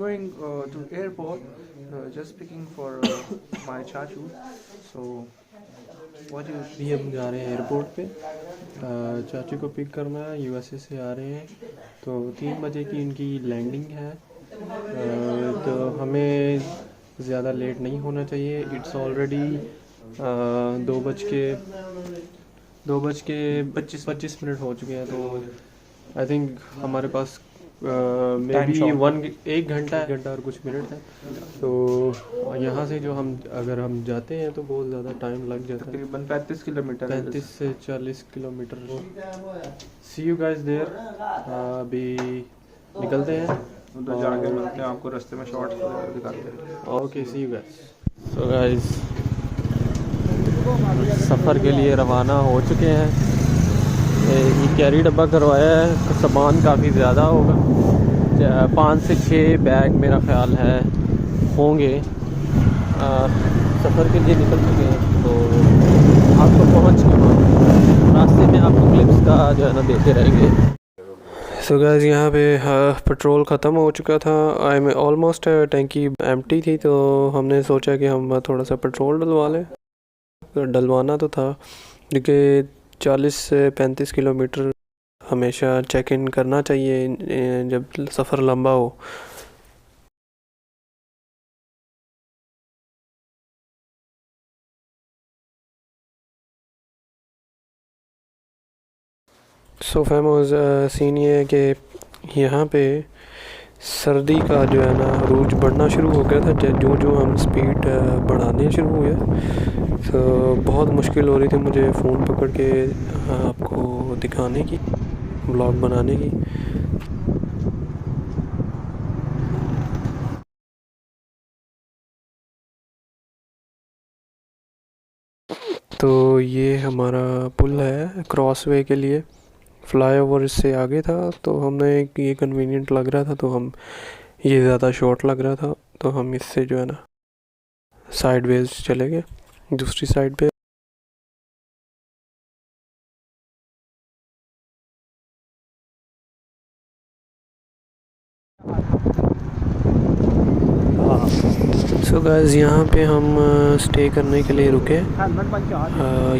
going to airport, just picking for my chachu. So what do you? अभी हम जा रहे हैं एयरपोर्ट पे, चाचू को पिक करना है। यूएसए से आ रहे हैं, तो 3 बजे की इनकी लैंडिंग है। तो हमें ज़्यादा लेट नहीं होना चाहिए। इट्स ऑलरेडी 2 बज के 25 मिनट हो चुके हैं। तो आई थिंक हमारे पास मे Time बी short. 1 घंटा और कुछ मिनट है। तो यहाँ से जो अगर हम जाते हैं तो बहुत ज़्यादा टाइम लग जाता है, तकरीबन 35 किलोमीटर 35 से 40 kilometre. See you guys there. अभी निकलते हैं, उधर जाके मिलते हैं आपको, रास्ते में शॉर्ट दिखाते हैं। Okay see you guys. So guys सफ़र के लिए रवाना हो चुके हैं। ये कैरी डब्बा करवाया है, सामान काफ़ी ज़्यादा होगा, 5 से 6 बैग मेरा ख्याल है होंगे। सफ़र के लिए निकल चुके हैं, तो आपको पहुंच के बाद रास्ते में आपको क्लिप्स का जो है ना देते रहेंगे। सो गाइस यहाँ पे पेट्रोल ख़त्म हो चुका था। आई में ऑलमोस्ट टैंकी एम्प्टी थी, तो हमने सोचा कि हम थोड़ा सा पेट्रोल डलवा लें। डलवाना तो था, क्योंकि 40 से 35 किलोमीटर हमेशा चेक इन करना चाहिए जब सफ़र लंबा हो। सो फेमस सीन ये है कि यहाँ पे सर्दी का जो है ना रूज बढ़ना शुरू हो गया था। जो जो हम स्पीड बढ़ाने शुरू हुए, तो बहुत मुश्किल हो रही थी मुझे फ़ोन पकड़ के आपको दिखाने की, ब्लॉग बनाने की। तो ये हमारा पुल है क्रॉसवे के लिए, फ्लाईओवर इससे आगे था, तो हमें ये कन्वीनियंट लग रहा था, तो हम ये ज़्यादा शॉर्ट लग रहा था, तो हम इससे जो है ना साइड वेज चले गए दूसरी साइड पे। सो गाइस यहाँ पे हम स्टे करने के लिए रुके।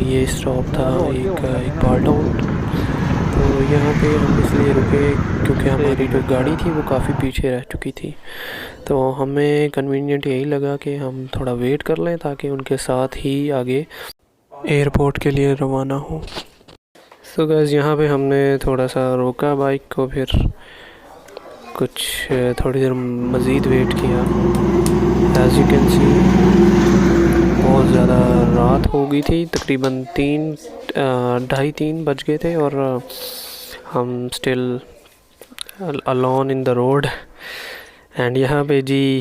ये स्टॉप था एक पार्ट आउट। तो यहाँ पे हम इसलिए रुके क्योंकि हमारी जो गाड़ी थी वो काफ़ी पीछे रह चुकी थी, तो हमें कन्वीनियंट यही लगा कि हम थोड़ा वेट कर लें ताकि उनके साथ ही आगे एयरपोर्ट के लिए रवाना हो। सो गाइस यहाँ पे हमने थोड़ा सा रोका बाइक को, फिर कुछ थोड़ी देर मज़ीद वेट किया। एज़ यू कैन सी बहुत ज़्यादा रात हो गई थी, तकरीबन 2:30-3 बज गए थे, और हम still alone in the road. And यहाँ पे जी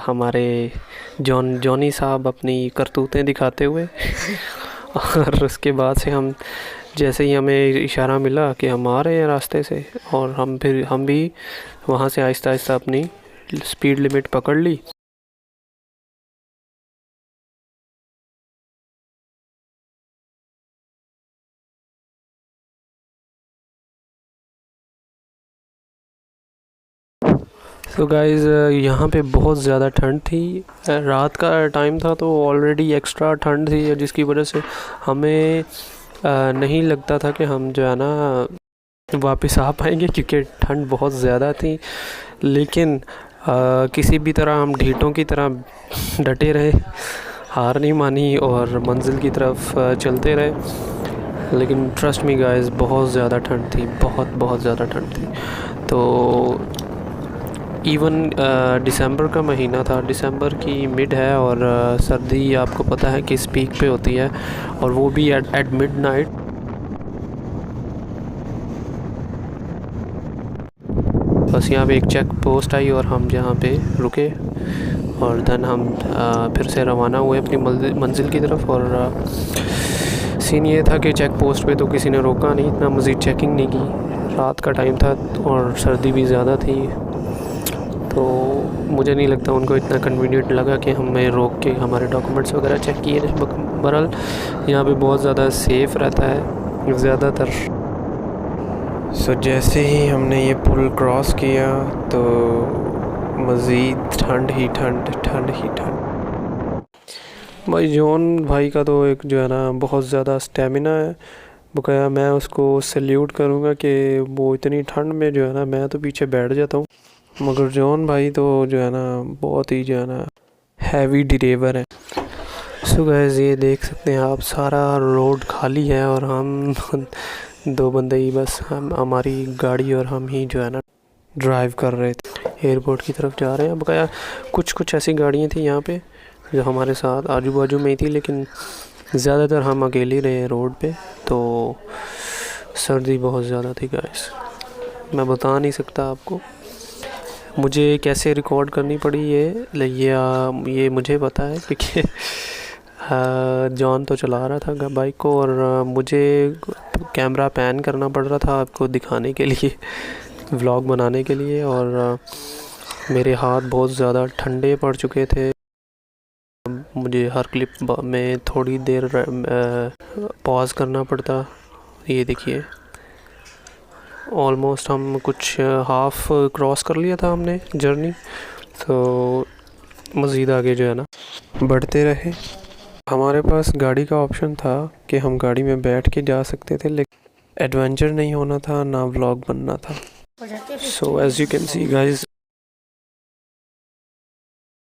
हमारे जॉनी साहब अपनी करतूतें दिखाते हुए और उसके बाद से हम जैसे ही हमें इशारा मिला कि हम आ रहे हैं रास्ते से, और हम भी वहाँ से आहिस्ता आहिस्ता अपनी स्पीड लिमिट पकड़ ली। तो गाइज़ यहाँ पे बहुत ज़्यादा ठंड थी, रात का टाइम था, तो ऑलरेडी एक्स्ट्रा ठंड थी, जिसकी वजह से हमें नहीं लगता था कि हम जो है ना वापस आ पाएंगे, क्योंकि ठंड बहुत ज़्यादा थी। लेकिन किसी भी तरह हम ढीठों की तरह डटे रहे, हार नहीं मानी और मंजिल की तरफ चलते रहे। लेकिन ट्रस्ट मी गाइस, बहुत ज़्यादा ठंड थी, बहुत ज़्यादा ठंड थी। तो इवन दिसंबर का महीना था, दिसंबर की मिड है, और सर्दी आपको पता है किस पीक पे होती है, और वो भी एट मिडनाइट। बस यहाँ पे एक चेक पोस्ट आई और हम यहाँ पे रुके, और देन हम फिर से रवाना हुए अपनी मंजिल की तरफ। और सीन ये था कि चेक पोस्ट पे तो किसी ने रोका नहीं, इतना मज़ीद चेकिंग नहीं की। रात का टाइम था और सर्दी भी ज़्यादा थी, तो मुझे नहीं लगता उनको इतना कन्वीनियंट लगा कि हमें रोक के हमारे डॉक्यूमेंट्स वगैरह चेक किए जाए। बहरहाल यहाँ पे बहुत ज़्यादा सेफ़ रहता है ज़्यादातर। सो जैसे ही हमने ये पुल क्रॉस किया, तो मज़ीद ठंड ही ठंड, ठंड ही ठंड। भाई जॉन भाई का तो एक जो है ना बहुत ज़्यादा स्टेमिना है, बकाया मैं उसको सल्यूट करूँगा कि वो इतनी ठंड में जो है ना, मैं तो पीछे बैठ जाता हूँ, मगर जॉन भाई तो जो है ना बहुत ही जो है ना हैवी ड्राइवर है। सो गाइस ये देख सकते हैं आप, सारा रोड खाली है और हम दो बंदे ही बस, हम हमारी गाड़ी और हम ही जो है ना ड्राइव कर रहे थे, एयरपोर्ट की तरफ जा रहे हैं। बकाया कुछ ऐसी गाड़ियाँ थी यहाँ पे जो हमारे साथ आजू बाजू में ही थी, लेकिन ज़्यादातर हम अकेले रहे रोड पे, तो सर्दी बहुत ज़्यादा थी गाइस, मैं बता नहीं सकता आपको। मुझे कैसे रिकॉर्ड करनी पड़ी ये मुझे पता है, क्योंकि जॉन तो चला रहा था बाइक को और मुझे कैमरा पैन करना पड़ रहा था आपको दिखाने के लिए, व्लॉग बनाने के लिए, और मेरे हाथ बहुत ज़्यादा ठंडे पड़ चुके थे। मुझे हर क्लिप में थोड़ी देर पॉज करना पड़ता। ये देखिए ऑलमोस्ट हम कुछ हाफ क्रॉस कर लिया था हमने जर्नी, तो मज़ीद आगे जो है ना बढ़ते रहे। हमारे पास गाड़ी का ऑप्शन था कि हम गाड़ी में बैठ के जा सकते थे, लेकिन एडवेंचर नहीं होना था, ना व्लॉग बनना था। So as you can see guys,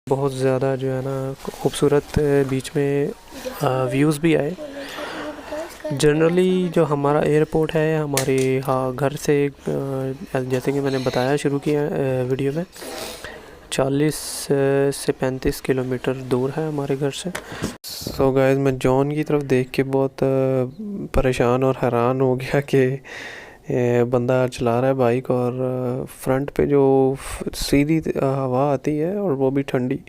बहुत ज़्यादा जो है ना खूबसूरत बीच में व्यूज़ भी आए। जनरली जो हमारा एयरपोर्ट है हमारे घर से जैसे कि मैंने बताया शुरू किया वीडियो में, 40 से 35 किलोमीटर दूर है हमारे घर से। सो गाइस मैं जॉन की तरफ देख के बहुत परेशान और हैरान हो गया कि बंदा चला रहा है बाइक और फ्रंट पे जो सीधी हवा आती है और वो भी ठंडी,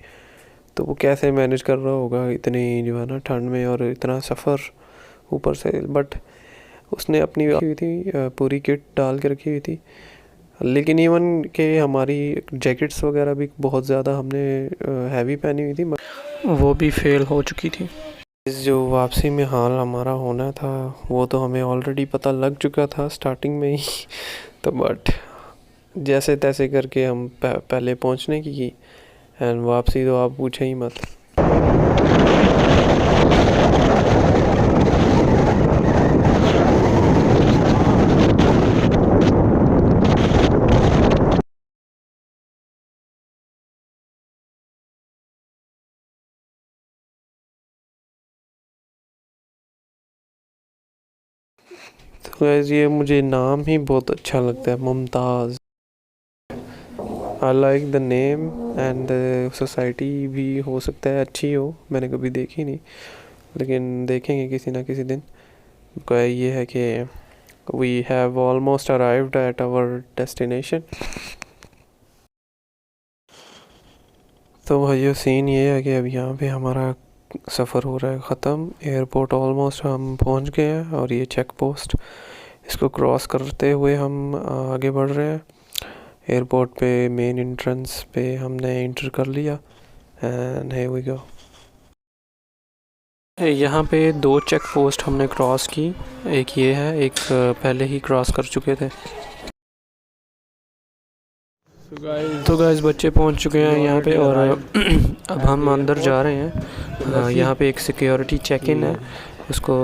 तो वो कैसे मैनेज कर रहा होगा इतनी जो है ना ठंड में और इतना सफ़र ऊपर से। बट उसने अपनी हुई थी पूरी किट डाल के रखी हुई थी, लेकिन इवन के हमारी जैकेट्स वगैरह भी बहुत ज़्यादा हमने हैवी पहनी हुई थी, वो भी फेल हो चुकी थी। इस जो वापसी में हाल हमारा होना था वो तो हमें ऑलरेडी पता लग चुका था स्टार्टिंग में ही तो बट जैसे तैसे करके हम पहले पहुंचने की एंड वापसी तो आप पूछे ही मत। तो गाइस ये मुझे नाम ही बहुत अच्छा लगता है, Mumtaz. I like the name and society भी हो सकता है अच्छी हो, मैंने कभी देखी नहीं, लेकिन देखेंगे किसी ना किसी दिन। ये है कि we have almost arrived at our destination. तो भाइयों सीन ये है कि अब यहाँ पे हमारा सफ़र हो रहा है ख़त्म, एयरपोर्ट ऑलमोस्ट हम पहुँच गए हैं और ये चेक पोस्ट, इसको क्रॉस करते हुए हम आगे बढ़ रहे हैं। एयरपोर्ट पे मेन एंट्रेंस पे हमने इंटर कर लिया एंड हियर वी गो। यहाँ पे 2 चेक पोस्ट हमने क्रॉस की, एक ये है, एक पहले ही क्रॉस कर चुके थे। तो गाइस बच्चे पहुँच चुके हैं यहाँ पे और अब हम अंदर जा रहे हैं। यहाँ पे एक सिक्योरिटी चेक इन है, उसको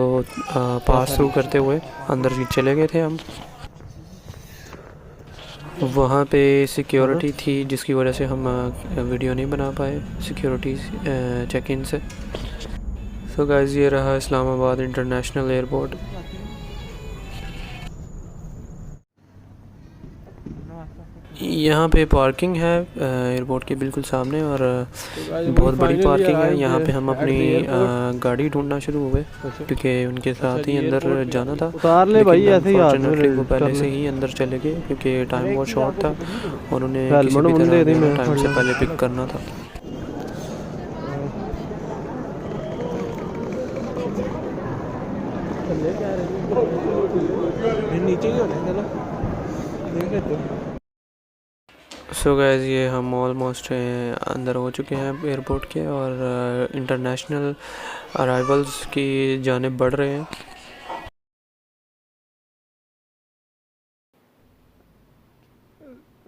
पास थ्रू करते हुए अंदर चले गए थे हम। वहाँ पे सिक्योरिटी थी जिसकी वजह से हम वीडियो नहीं बना पाए सिक्योरिटी चेक इन से। सो गाइस ये रहा इस्लामाबाद इंटरनेशनल एयरपोर्ट। यहाँ पे पार्किंग है एयरपोर्ट के बिल्कुल सामने और बहुत बड़ी पार्किंग है। यहाँ पे हम अपनी गाड़ी ढूंढना शुरू हुए क्योंकि उनके साथ ही अंदर जाना था। अनफॉर्चुनेटली वो पहले से ही अंदर चले गए क्योंकि टाइम बहुत शॉर्ट था, उन्होंने किसी भी तरह टाइम से पहले पिक करना था। सो गाइस ये हम ऑलमोस्ट अंदर हो चुके हैं एयरपोर्ट के और इंटरनेशनल अराइवल्स की जानिब बढ़ रहे हैं।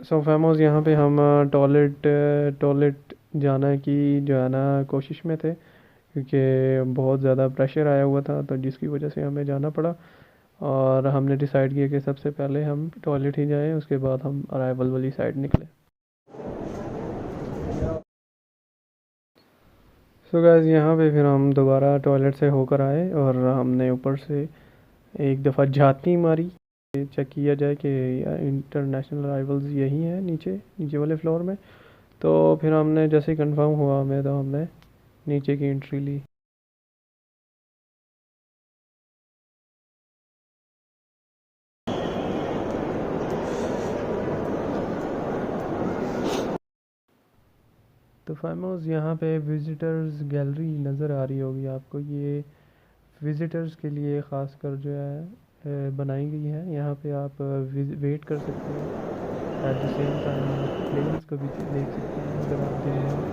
सो फेमस यहाँ पे हम टॉयलेट जाना की जो है ना कोशिश में थे, क्योंकि बहुत ज़्यादा प्रेशर आया हुआ था, तो जिसकी वजह से हमें जाना पड़ा। और हमने डिसाइड किया कि सबसे पहले हम टॉयलेट ही जाएं, उसके बाद हम अराइवल वाली साइड निकले। सो गाइस यहाँ पे फिर हम दोबारा टॉयलेट से होकर आए और हमने ऊपर से एक दफ़ा झांकी मारी, चेक किया जाए कि इंटरनेशनल अराइवल्स यही हैं नीचे वाले फ्लोर में। तो फिर हमने जैसे ही कंफर्म हुआ हमें, तो हमने नीचे की एंट्री ली। तो फेमस यहाँ पे विज़िटर्स गैलरी नज़र आ रही होगी आपको। ये विज़िटर्स के लिए ख़ास कर जो है बनाई गई है। यहाँ पे आप वेट कर सकते हैं, at the same time planes को भी देख सकते हैं अगर आप देखें।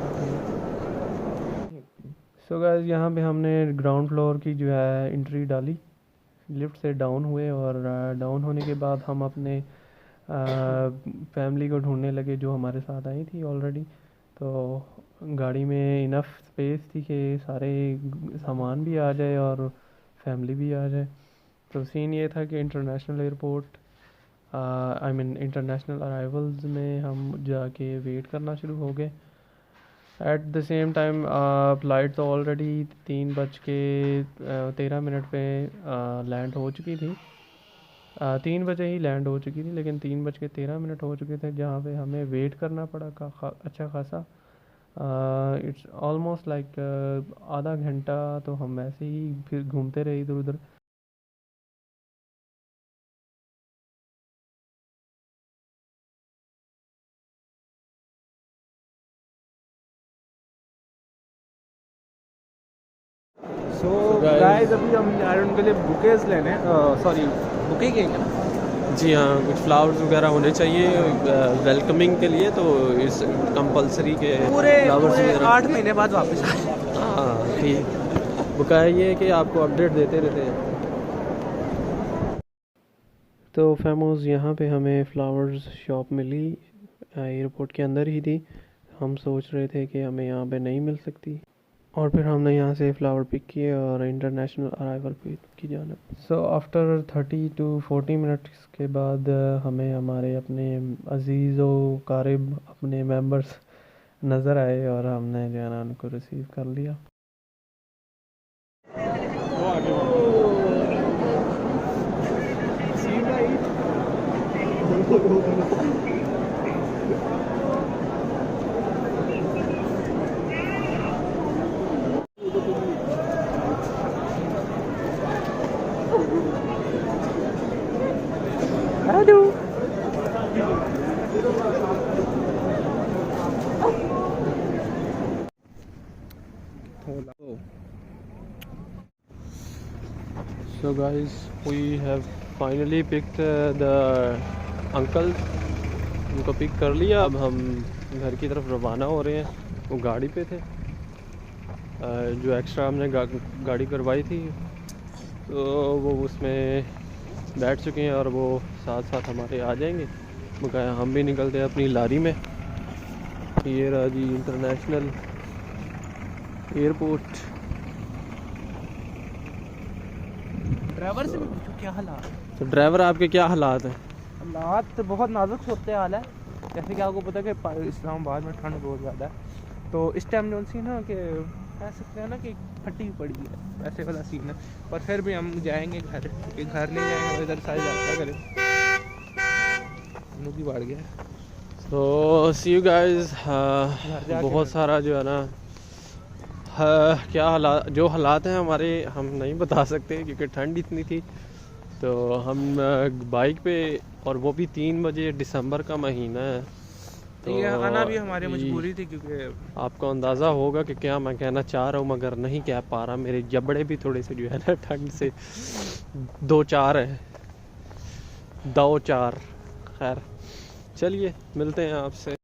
सो गाइस यहाँ पे हमने ग्राउंड फ्लोर की जो है एंट्री डाली, लिफ्ट से डाउन हुए, और डाउन होने के बाद हम अपने फैमिली को ढूंढने लगे जो हमारे साथ आई थी ऑलरेडी। तो गाड़ी में इनफ स्पेस थी कि सारे सामान भी आ जाए और फैमिली भी आ जाए। तो सीन ये था कि इंटरनेशनल एयरपोर्ट इंटरनेशनल अराइवल्स में हम जाके वेट करना शुरू हो गए। Eight the same time flight तो ऑलरेडी 3:13 पे लैंड हो चुकी थी। 3 बजे ही लैंड हो चुकी थी, लेकिन 3:13 हो चुके थे, जहाँ पे हमें वेट करना पड़ा अच्छा खासा। इट्स ऑलमोस्ट लाइक आधा घंटा तो हम ऐसे ही फिर घूमते रहे इधर उधर। सो गाइस अभी हम जा रहे हैं उनके लिए बुकेज लेने, सॉरी बुके कहेंगे ना। जी हाँ, कुछ फ्लावर्स वगैरह होने चाहिए वेलकमिंग के लिए, तो इस कंपलसरी के पूरे फ्लावर्स वगैरह 8 महीने बाद वापस आ रहे हैं। हाँ ठीक, बकाया ये है कि आपको अपडेट देते रहते हैं। तो फेमस यहाँ पे हमें फ्लावर्स शॉप मिली, एयरपोर्ट के अंदर ही थी। हम सोच रहे थे कि हमें यहाँ पे नहीं मिल सकती, और फिर हमने यहाँ से फ़्लावर पिक किए और इंटरनेशनल अराइवल पे की जानब। सो आफ्टर 30 to 40 मिनट्स के बाद हमें हमारे अपने अजीज़ व क़रीब अपने मेंबर्स नज़र आए, और हमने जो है ना उनको रिसीव कर लिया। Hello. So guys, we have finally picked the uncle। उनको पिक कर लिया। अब हम घर की तरफ रवाना हो रहे हैं। वो गाड़ी पे थे, जो एक्स्ट्रा हमने गाड़ी करवाई थी, तो वो उसमें बैठ चुके हैं और वो साथ साथ हमारे आ जाएंगे। बकाया हम भी निकलते हैं अपनी लारी में। ये रहा जी इंटरनेशनल एयरपोर्ट। ड्राइवर से भी पूछो क्या हालात। तो ड्राइवर आपके क्या हालात हैं? हालात तो बहुत नाजुक होते हाल है। जैसे कि आपको पता है कि इस्लामाबाद में ठंड बहुत ज़्यादा है, तो इस टाइम जो सी ना कि कह सकते हैं ना कि फटी पड़ी है, ऐसे वाला सीन है। पर फिर भी हम जाएंगे घर, क्योंकि घर नहीं जाएंगे इधर सारी यात्रा करें। मुझे बढ़ गया। तो सी यू गाइस। बहुत सारा जो है ना क्या हालात, जो हालात हैं हमारे, हम नहीं बता सकते क्योंकि ठंड इतनी थी। तो हम बाइक पे, और वो भी 3 बजे, दिसंबर का महीना है, तो ये आना भी हमारी मजबूरी थी, क्योंकि आपको अंदाज़ा होगा कि क्या मैं कहना चाह रहा हूँ मगर नहीं कह पा रहा। मेरे जबड़े भी थोड़े से जो है ना ठंड से 2-4 है, 2-4। खैर चलिए मिलते हैं आपसे।